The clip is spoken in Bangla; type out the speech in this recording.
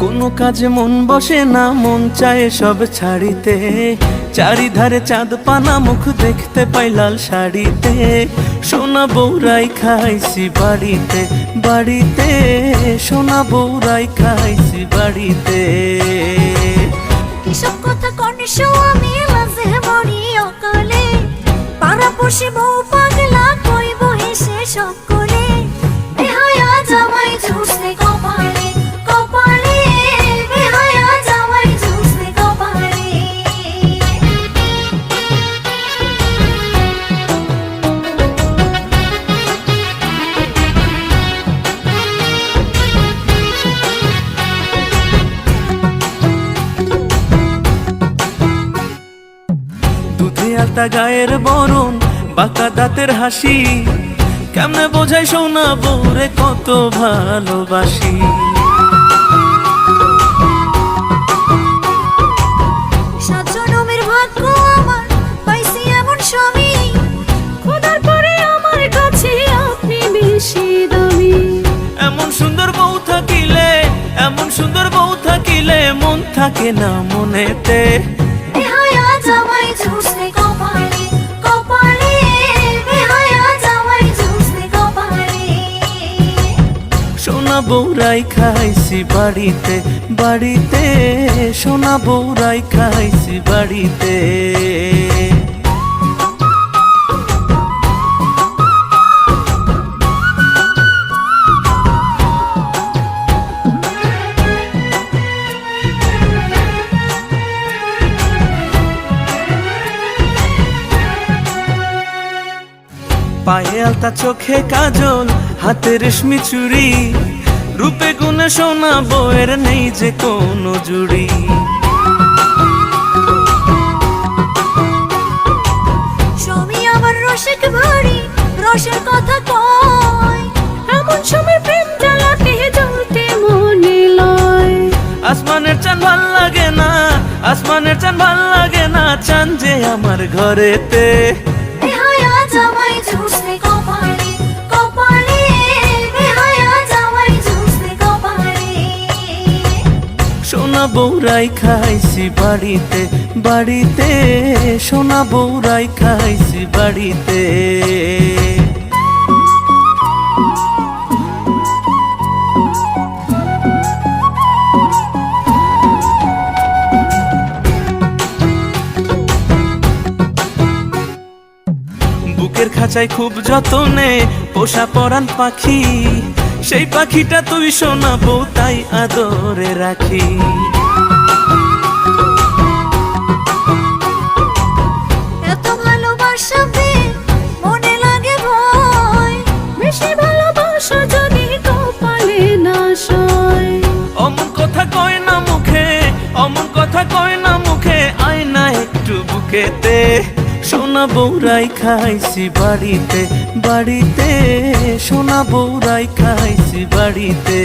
কোনো কাজে মন বসে না, মন চায় সব ছাড়িতে। চারিধারে চাঁদ পানা, মুখ দেখতে পাই লাল শাড়িতে। সোনা বউরাই খাইছি বাড়িতে বাড়িতে, সোনা বউরাই খাইছি বাড়িতে। এসব কথা কনিশো আমি মাঝে মরি অকালে, পাড়াপড়শি বউ পাগলা কইব হেসে সকলে। বেহায়া জামাই ঝুসে কপালে কপালে, বেহায়া জামাই ঝুসে কপালে। দুধে আলতা গায়ের বরণ, বাঁকা দাঁতের হাসি, কেমনে বোঝাই সোনা বউরে কত ভালোবাসি। সাত জনমের ভাগ্য আমার পাইছি এমন স্বামী, খোদার পরে আমার কাছে আপনি বেশি দামি। এমন সুন্দর বউ থাকিলে, এমন সুন্দর বউ থাকিলে, মন থাকে না মনেতে। বেহায়া জামাই ঝুসে কপালে কপালে, বেহায়া জামাই ঝুসে কপালে। সোনা বউরাই খাইছি বাড়িতে বাড়িতে, সোনা বউরাই খাইছি বাড়িতে। পায়ে আলতা, চোখে কাজল, হাতে রেশমি চুড়ি, রূপে গুণে সোনা বউয়ের নেই যে কোনো জুড়ি। স্বামী আমার রসিক ভারী, রসের কথা কয়, এমন সময় প্রেম জ্বালাতে জ্বলতে মনে লয়। আসমানের চাঁদ ভাল লাগে না, আসমানের চাঁদ ভাল লাগে না, চাঁদ যে আমার ঘরেতে। বেহায়া জামাই ঝুসে কপালে কপালে, বেহায়া জামাই ঝুসে কপালে। সোনা বউরাই খাইছি বাড়িতে বাড়িতে, সোনা বউরাই খাইছি বাড়িতে। বুকের খাঁচায় খুব যতনে পোষা পরাণ পাখি, সেই পাখিটা তুই সোনা বউ তাই আদরে রাখি। এত ভালোবাসা পেয়ে মনে লাগে ভয়, বেশি ভালোবাসা যদি কপালে না সয়। অমন কথা কয় না মুখে, অমন কথা কয় না মুখে, আয় না একটু বুকেতে। সোনা বউরাই খাইছি বাড়িতে বাড়িতে, সোনা বউরাই খাইছি বাড়িতে।